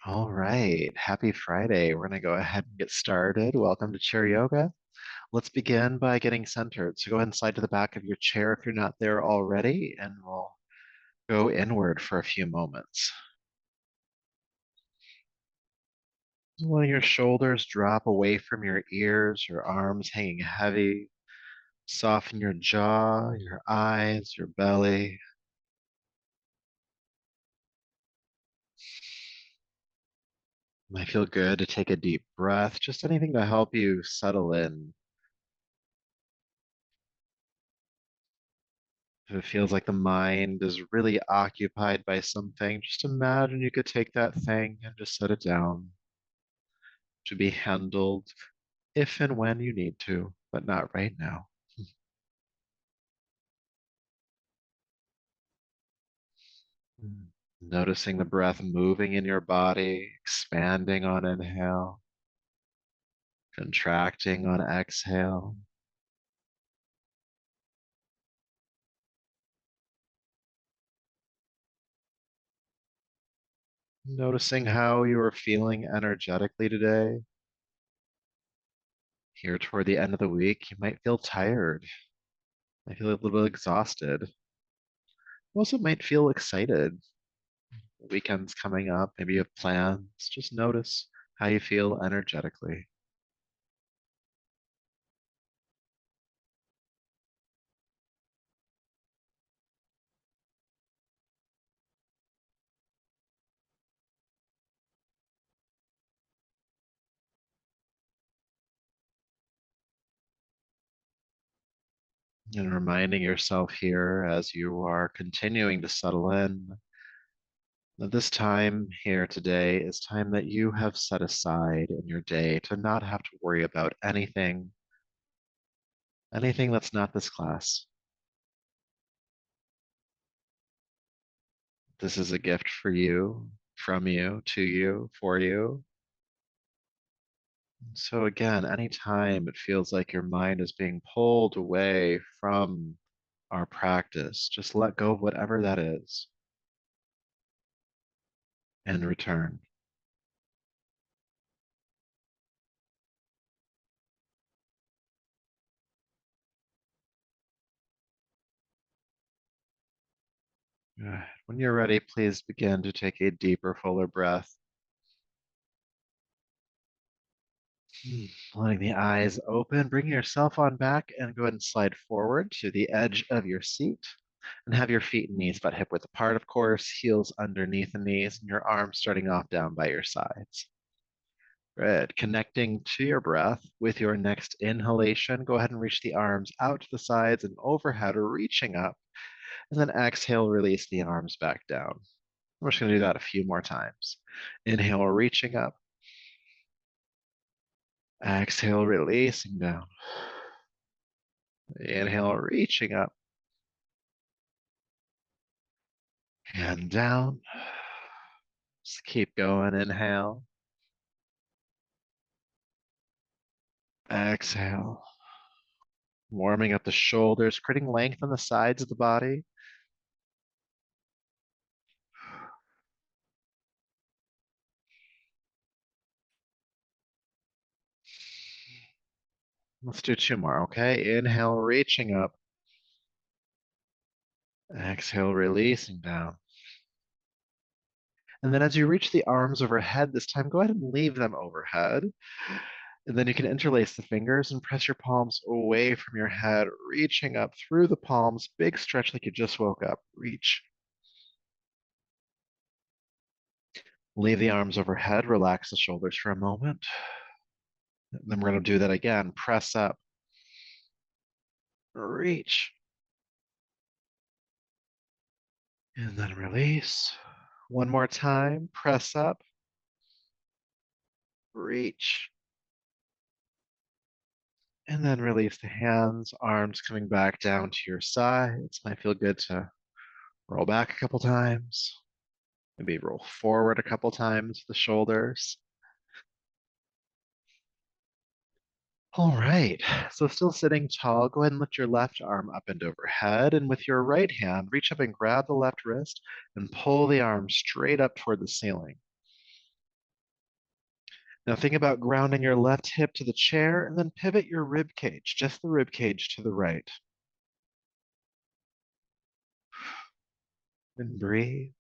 All right. Happy Friday. We're going to go ahead and get started. Welcome to Chair Yoga. Let's begin by getting centered. So go ahead and slide to the back of your chair if you're not there already, and we'll go inward for a few moments. Letting your shoulders drop away from your ears, your arms hanging heavy. Soften your jaw, your eyes, your belly. Might feel good to take a deep breath, just anything to help you settle in. If it feels like the mind is really occupied by something, just imagine you could take that thing and just set it down to be handled if and when you need to, but not right now. Noticing the breath moving in your body, expanding on inhale, contracting on exhale. Noticing how you are feeling energetically today. Here toward the end of the week, you might feel tired. I feel a little bit exhausted. You also might feel excited. The weekend's coming up. Maybe you have plans. Just notice how you feel energetically. And reminding yourself here as you are continuing to settle in that this time here today is time that you have set aside in your day to not have to worry about anything that's not this class. This is a gift for you, from you, to you, for you. So again, anytime it feels like your mind is being pulled away from our practice, just let go of whatever that is and return. Good. When you're ready, please begin to take a deeper, fuller breath. Letting the eyes open, bring yourself on back and go ahead and slide forward to the edge of your seat and have your feet and knees butt hip width apart, of course, heels underneath the knees and your arms starting off down by your sides. Good. Connecting to your breath with your next inhalation, go ahead and reach the arms out to the sides and overhead, reaching up, and then exhale, release the arms back down. We're just going to do that a few more times. Inhale, reaching up. Exhale, releasing down. Inhale, reaching up and down. Just keep going. Inhale, exhale. Warming up the shoulders, creating length on the sides of the body. Let's do two more, okay? Inhale, reaching up. Exhale, releasing down. And then as you reach the arms overhead this time, go ahead and leave them overhead. And then you can interlace the fingers and press your palms away from your head, reaching up through the palms. Big stretch like you just woke up. Reach. Leave the arms overhead. Relax the shoulders for a moment. And then we're going to do that again. Press up. Reach. And then release. One more time. Press up. Reach. And then release the hands, arms coming back down to your sides. Might feel good to roll back a couple times. Maybe roll forward a couple times, the shoulders. All right, so still sitting tall, go ahead and lift your left arm up and overhead. And with your right hand, reach up and grab the left wrist and pull the arm straight up toward the ceiling. Now think about grounding your left hip to the chair and then pivot your rib cage, just the rib cage to the right. And breathe.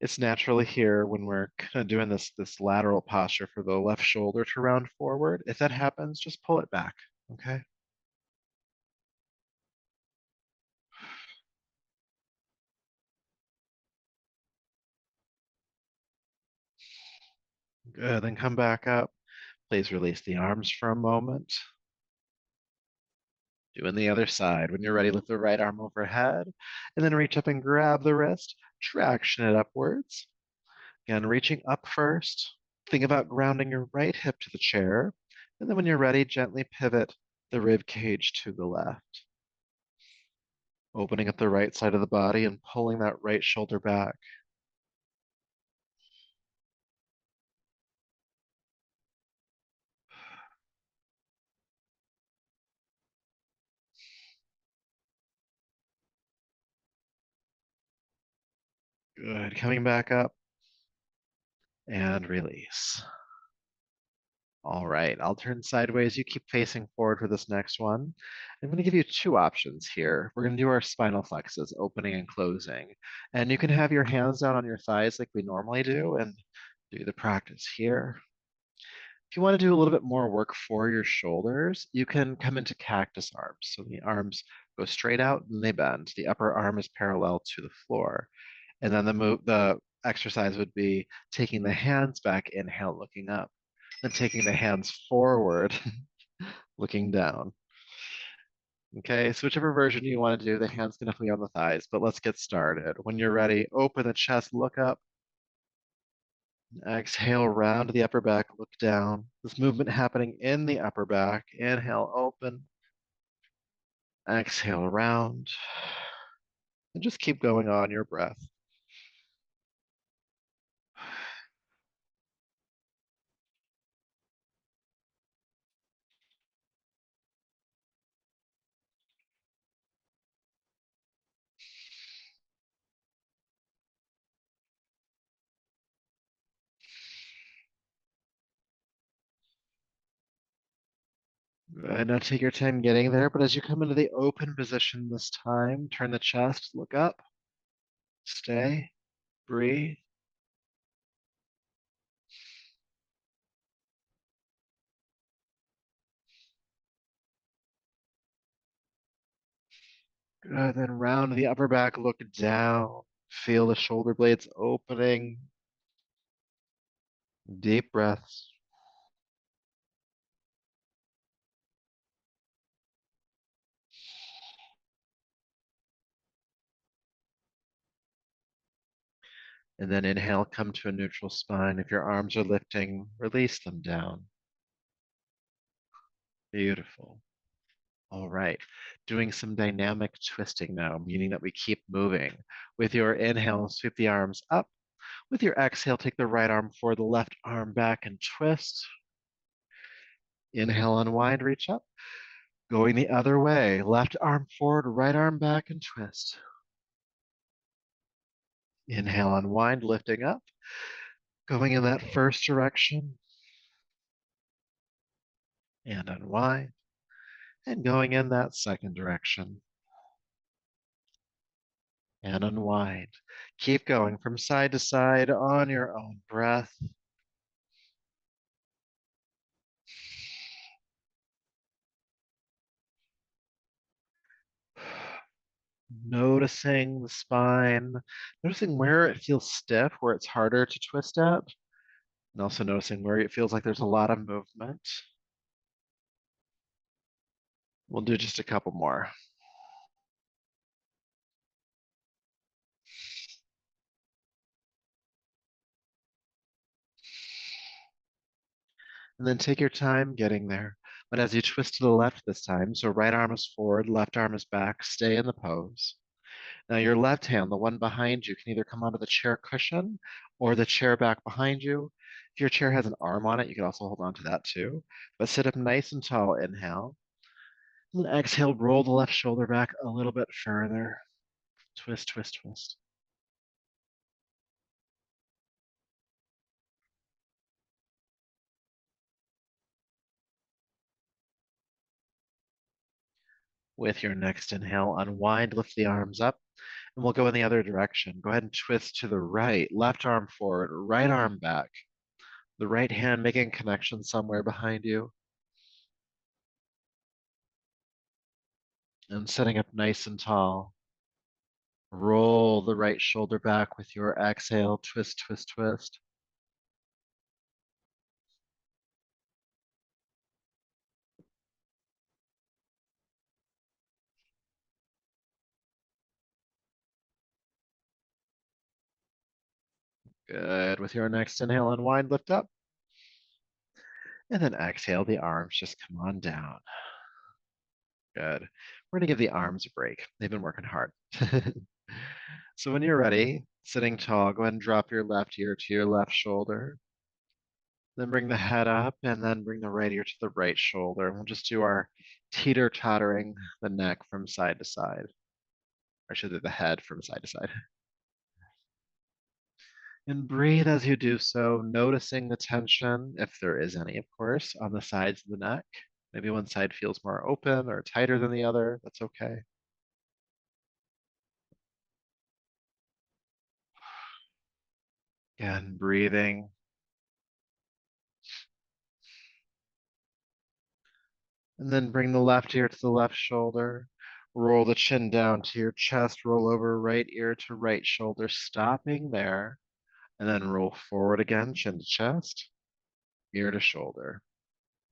It's naturally here when we're kind of doing this lateral posture for the left shoulder to round forward. If that happens, just pull it back, okay? Good, then come back up. Please release the arms for a moment. Doing the other side. When you're ready, lift the right arm overhead and then reach up and grab the wrist, traction it upwards. Again, reaching up first. Think about grounding your right hip to the chair. And then when you're ready, gently pivot the rib cage to the left. Opening up the right side of the body and pulling that right shoulder back. Good. Coming back up and release. All right, I'll turn sideways. You keep facing forward for this next one. I'm going to give you two options here. We're going to do our spinal flexes, opening and closing. And you can have your hands down on your thighs like we normally do and do the practice here. If you want to do a little bit more work for your shoulders, you can come into cactus arms. So the arms go straight out and they bend. The upper arm is parallel to the floor. And then the exercise would be taking the hands back, inhale, looking up, then taking the hands forward, looking down. Okay, so whichever version you want to do, the hands can definitely be on the thighs, but let's get started. When you're ready, open the chest, look up, exhale, round the upper back, look down. This movement happening in the upper back. Inhale, open, exhale, round, and just keep going on your breath. And now take your time getting there, but as you come into the open position this time, turn the chest, look up, stay, breathe. Good, then round the upper back, look down. Feel the shoulder blades opening. Deep breaths. And then inhale, come to a neutral spine. If your arms are lifting, release them down. Beautiful. All right. Doing some dynamic twisting now, meaning that we keep moving. With your inhale, sweep the arms up. With your exhale, take the right arm forward, the left arm back and twist. Inhale, unwind, reach up. Going the other way, left arm forward, right arm back and twist. Inhale, unwind, lifting up. Going in that first direction and unwind. And going in that second direction and unwind. Keep going from side to side on your own breath. Noticing the spine, noticing where it feels stiff, where it's harder to twist at, and also noticing where it feels like there's a lot of movement. We'll do just a couple more. And then take your time getting there. But as you twist to the left this time, so right arm is forward, left arm is back, stay in the pose. Now your left hand, the one behind you, can either come onto the chair cushion or the chair back behind you. If your chair has an arm on it, you can also hold on to that too. But sit up nice and tall, inhale. And then exhale, roll the left shoulder back a little bit further. Twist, twist, twist. With your next inhale, unwind, lift the arms up, and we'll go in the other direction. Go ahead and twist to the right, left arm forward, right arm back. The right hand making connection somewhere behind you. And sitting up nice and tall. Roll the right shoulder back with your exhale. Twist, twist, twist. Good. With your next inhale, unwind, lift up. And then exhale, the arms just come on down. Good. We're going to give the arms a break. They've been working hard. So when you're ready, sitting tall, go ahead and drop your left ear to your left shoulder. Then bring the head up and then bring the right ear to the right shoulder. We'll just do our teeter-tottering the neck from side to side. Or should I the head from side to side. And breathe as you do so, noticing the tension, if there is any, of course, on the sides of the neck. Maybe one side feels more open or tighter than the other. That's okay. Again, breathing. And then bring the left ear to the left shoulder. Roll the chin down to your chest. Roll over right ear to right shoulder, stopping there. And then roll forward again, chin to chest, ear to shoulder.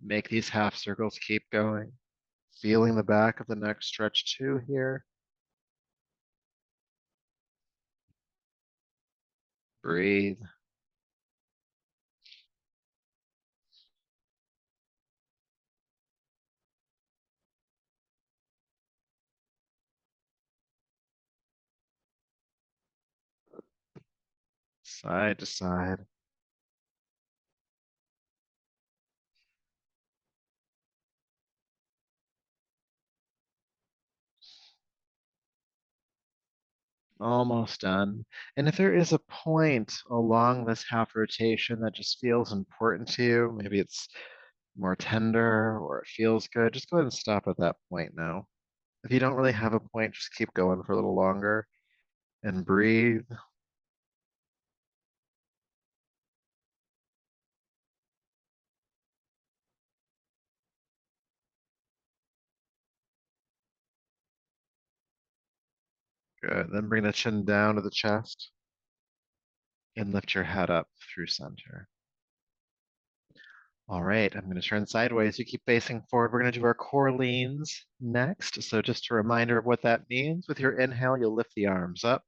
Make these half circles keep going. Feeling the back of the neck stretch too here. Breathe. Side to side. Almost done. And if there is a point along this half rotation that just feels important to you, maybe it's more tender or it feels good, just go ahead and stop at that point now. If you don't really have a point, just keep going for a little longer and breathe. Good. Then bring the chin down to the chest and lift your head up through center. All right, I'm going to turn sideways. You keep facing forward. We're going to do our core leans next. So just a reminder of what that means. With your inhale, you'll lift the arms up.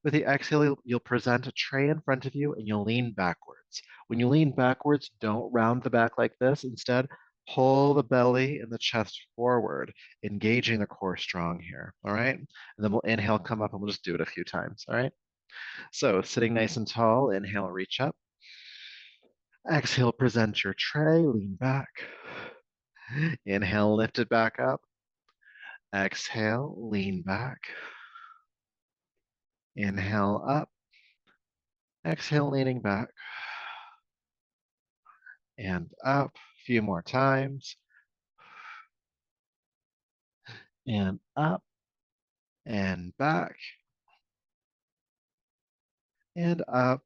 With the exhale, you'll present a tray in front of you and you'll lean backwards. When you lean backwards, don't round the back like this. Instead, pull the belly and the chest forward, engaging the core strong here. All right. And then we'll inhale, come up, and we'll just do it a few times. All right. So sitting nice and tall, inhale, reach up. Exhale, present your tray, lean back. Inhale, lift it back up. Exhale, lean back. Inhale up. Exhale, leaning back. And up. A few more times. And up. And back. And up.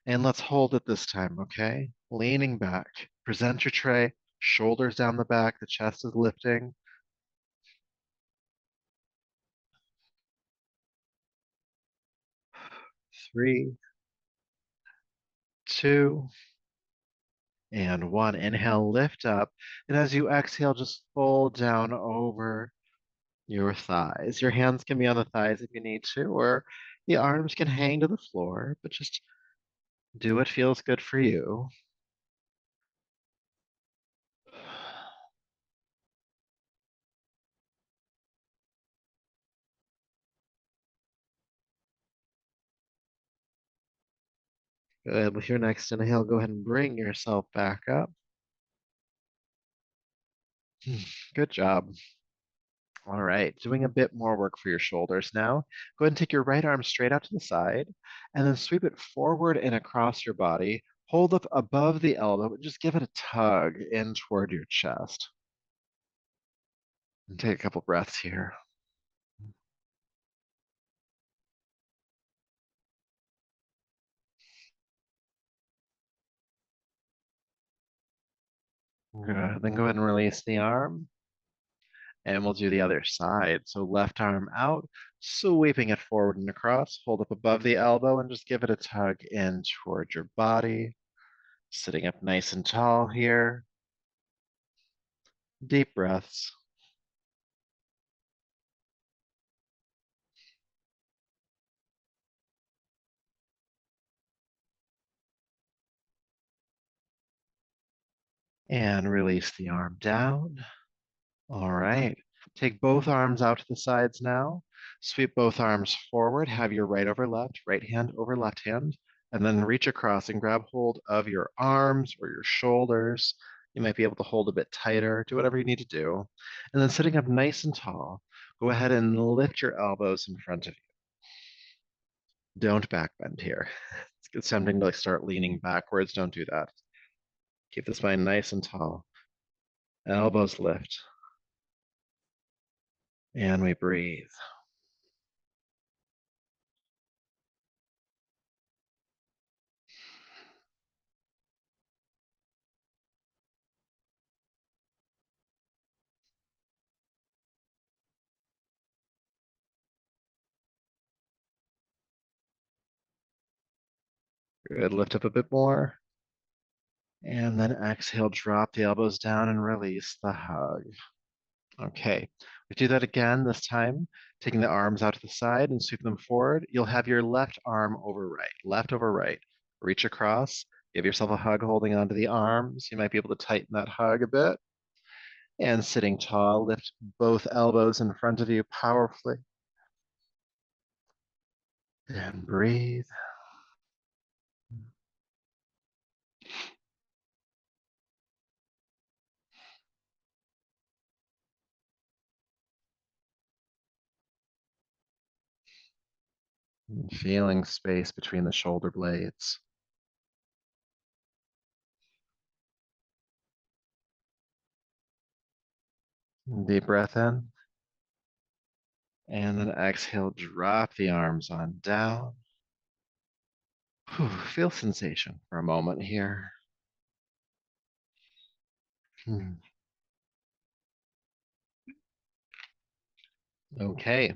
And let's hold it this time, okay? Leaning back. Present your tray. Shoulders down the back. The chest is lifting. 3, 2, and 1. Inhale, lift up. And as you exhale, just fold down over your thighs. Your hands can be on the thighs if you need to, or the arms can hang to the floor, but just do what feels good for you. Good. With your next inhale, go ahead and bring yourself back up. Good job. All right, doing a bit more work for your shoulders now. Go ahead and take your right arm straight out to the side and then sweep it forward and across your body. Hold up above the elbow and just give it a tug in toward your chest. And take a couple breaths here. Good. Then go ahead and release the arm. And we'll do the other side. So left arm out, sweeping it forward and across. Hold up above the elbow and just give it a tug in toward your body. Sitting up nice and tall here. Deep breaths. And release the arm down. All right. Take both arms out to the sides now. Sweep both arms forward. Have your right hand over left hand, and then reach across and grab hold of your arms or your shoulders. You might be able to hold a bit tighter. Do whatever you need to do. And then sitting up nice and tall, go ahead and lift your elbows in front of you. Don't backbend here. It's tempting to start leaning backwards. Don't do that. Keep the spine nice and tall. Elbows lift. And we breathe. Good. Lift up a bit more. And then exhale, drop the elbows down and release the hug. Okay, we do that again, this time taking the arms out to the side and sweep them forward. You'll have your left arm over right, left over right. Reach across, give yourself a hug holding onto the arms. You might be able to tighten that hug a bit. And sitting tall, lift both elbows in front of you powerfully. And breathe. Feeling space between the shoulder blades. Deep breath in. And then exhale, drop the arms on down. Whew, feel sensation for a moment here. Hmm. Okay,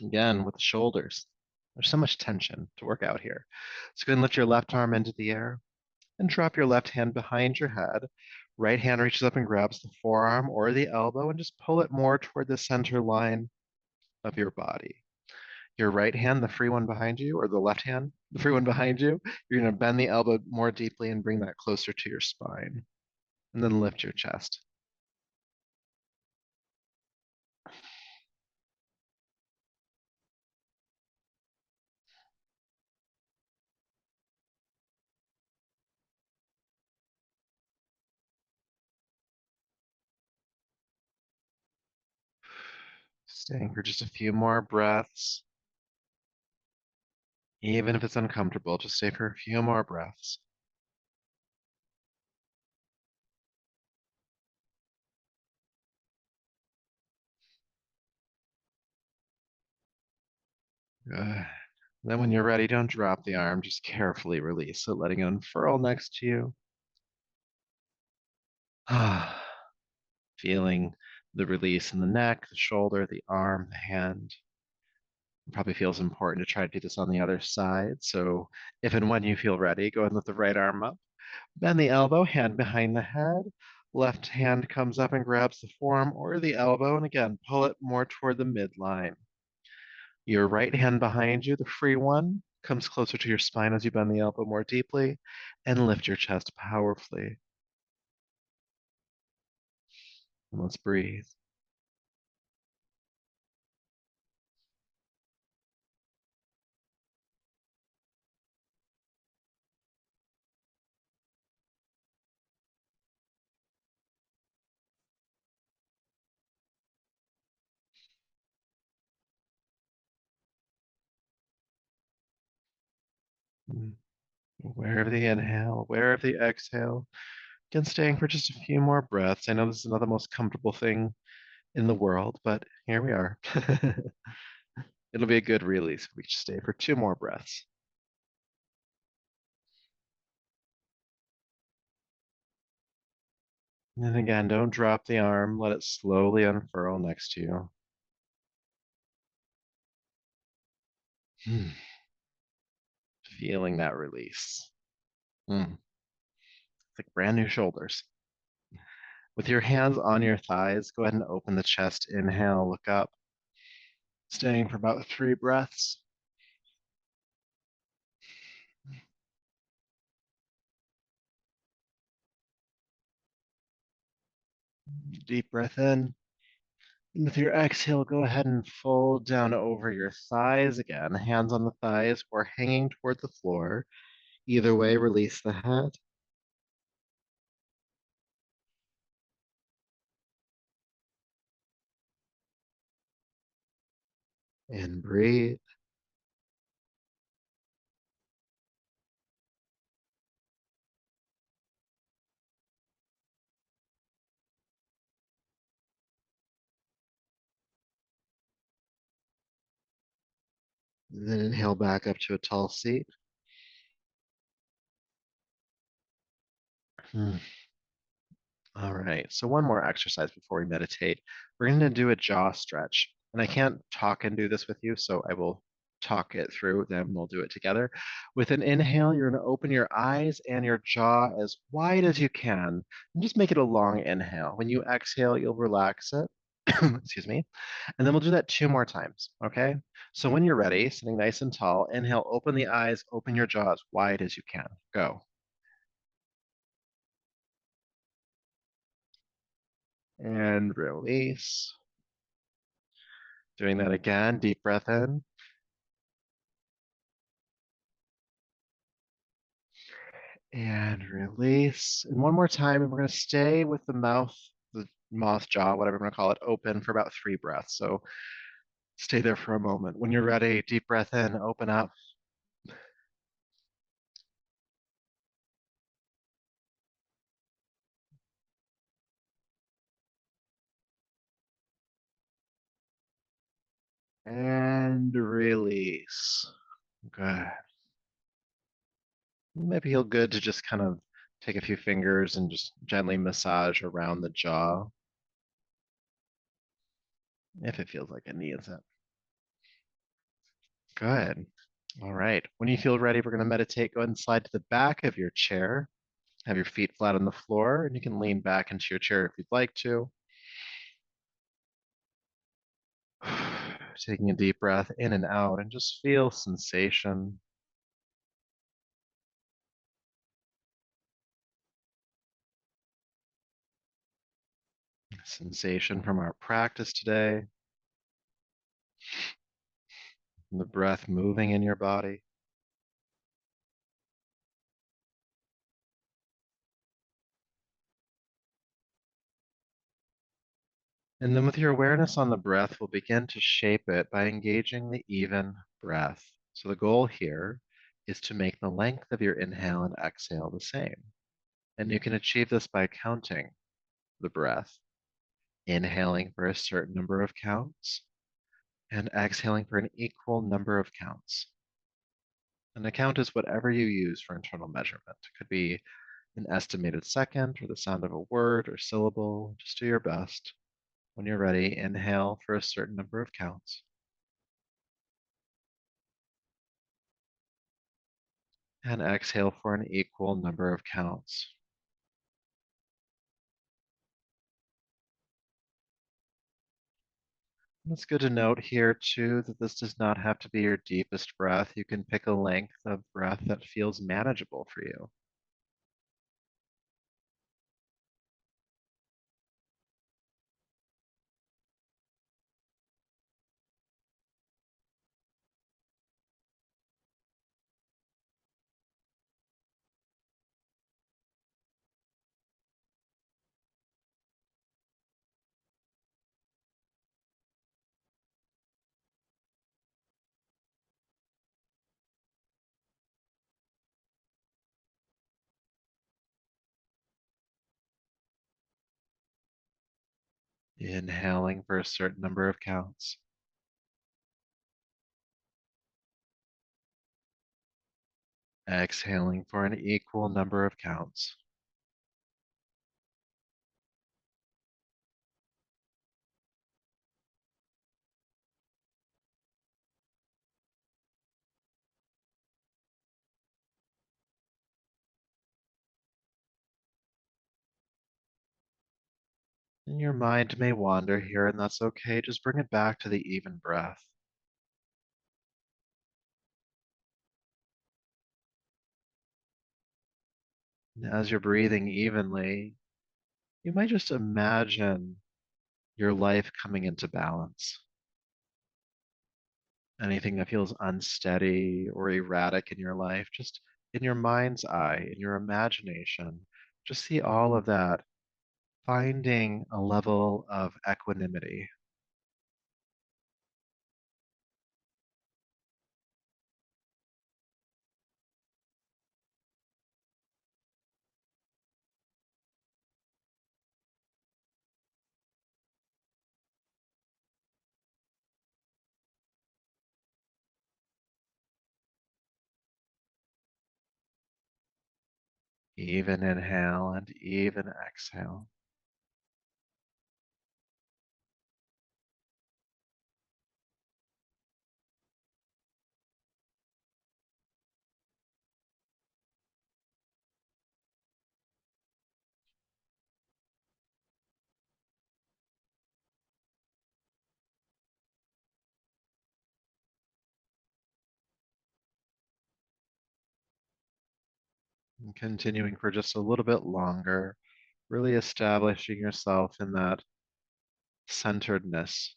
again with the shoulders. There's so much tension to work out here. So go ahead and lift your left arm into the air and drop your left hand behind your head. Right hand reaches up and grabs the forearm or the elbow and just pull it more toward the center line of your body. Your right hand, the free one behind you, or the left hand, the free one behind you, you're going to bend the elbow more deeply and bring that closer to your spine. And then lift your chest. Staying for just a few more breaths. Even if it's uncomfortable, just stay for a few more breaths. Good. Then when you're ready, don't drop the arm, just carefully release it, letting it unfurl next to you. Feeling the release in the neck, the shoulder, the arm, the hand. It probably feels important to try to do this on the other side. So if and when you feel ready, go ahead and lift the right arm up. Bend the elbow, hand behind the head. Left hand comes up and grabs the forearm or the elbow, and again, pull it more toward the midline. Your right hand behind you, the free one, comes closer to your spine as you bend the elbow more deeply and lift your chest powerfully. And let's breathe. Aware of the inhale, aware of the exhale. Again, staying for just a few more breaths. I know this is not the most comfortable thing in the world, but here we are. It'll be a good release if we stay for two more breaths. And again, don't drop the arm. Let it slowly unfurl next to you. Hmm. Feeling that release. Hmm. It's like brand new shoulders. With your hands on your thighs, go ahead and open the chest. Inhale, look up, staying for about three breaths. Deep breath in. And with your exhale, go ahead and fold down over your thighs again, hands on the thighs or hanging toward the floor. Either way, release the head and breathe. And then inhale back up to a tall seat. Hmm. All right, so one more exercise before we meditate. We're going to do a jaw stretch. And I can't talk and do this with you, so I will talk it through, then we'll do it together. With an inhale, you're going to open your eyes and your jaw as wide as you can, and just make it a long inhale. When you exhale, you'll relax it. Excuse me. And then we'll do that two more times, okay? So when you're ready, sitting nice and tall, inhale, open the eyes, open your jaw as wide as you can. Go. And release. Doing that again, deep breath in and release. And one more time, and we're going to stay with the mouth jaw, whatever I'm going to call it, open for about three breaths. So stay there for a moment. When you're ready, deep breath in, open up. And release. Good. Maybe feel good to just kind of take a few fingers and just gently massage around the jaw if it feels like it needs it. Good. All right. When you feel ready, we're going to meditate. Go ahead and slide to the back of your chair. Have your feet flat on the floor, and you can lean back into your chair if you'd like to. Taking a deep breath in and out, and just feel sensation. Sensation from our practice today, the breath moving in your body. And then with your awareness on the breath, we'll begin to shape it by engaging the even breath. So the goal here is to make the length of your inhale and exhale the same. And you can achieve this by counting the breath, inhaling for a certain number of counts and exhaling for an equal number of counts. And a count is whatever you use for internal measurement. It could be an estimated second or the sound of a word or syllable. Just do your best. When you're ready, inhale for a certain number of counts and exhale for an equal number of counts. And it's good to note here too that this does not have to be your deepest breath. You can pick a length of breath that feels manageable for you. Inhaling for a certain number of counts. Exhaling for an equal number of counts. And your mind may wander here, and that's okay. Just bring it back to the even breath. And as you're breathing evenly, you might just imagine your life coming into balance. Anything that feels unsteady or erratic in your life, just in your mind's eye, in your imagination, just see all of that finding a level of equanimity. Even inhale and even exhale. And continuing for just a little bit longer, really establishing yourself in that centeredness.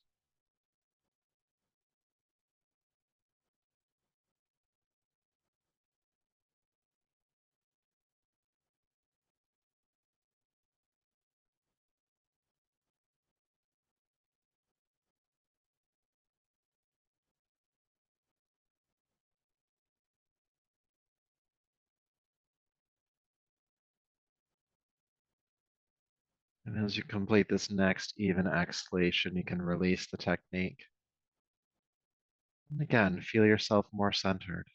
And as you complete this next even exhalation, you can release the technique. And again, feel yourself more centered,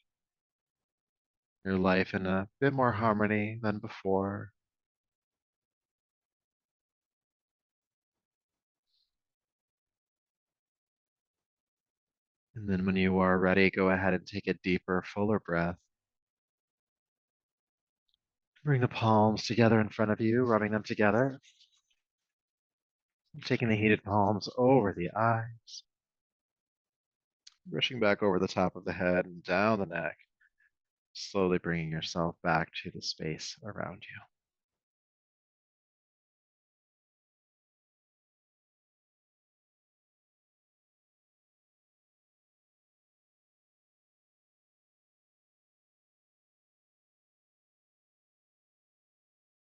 your life in a bit more harmony than before. And then when you are ready, go ahead and take a deeper, fuller breath. Bring the palms together in front of you, rubbing them together. Taking the heated palms over the eyes, brushing back over the top of the head and down the neck, slowly bringing yourself back to the space around you.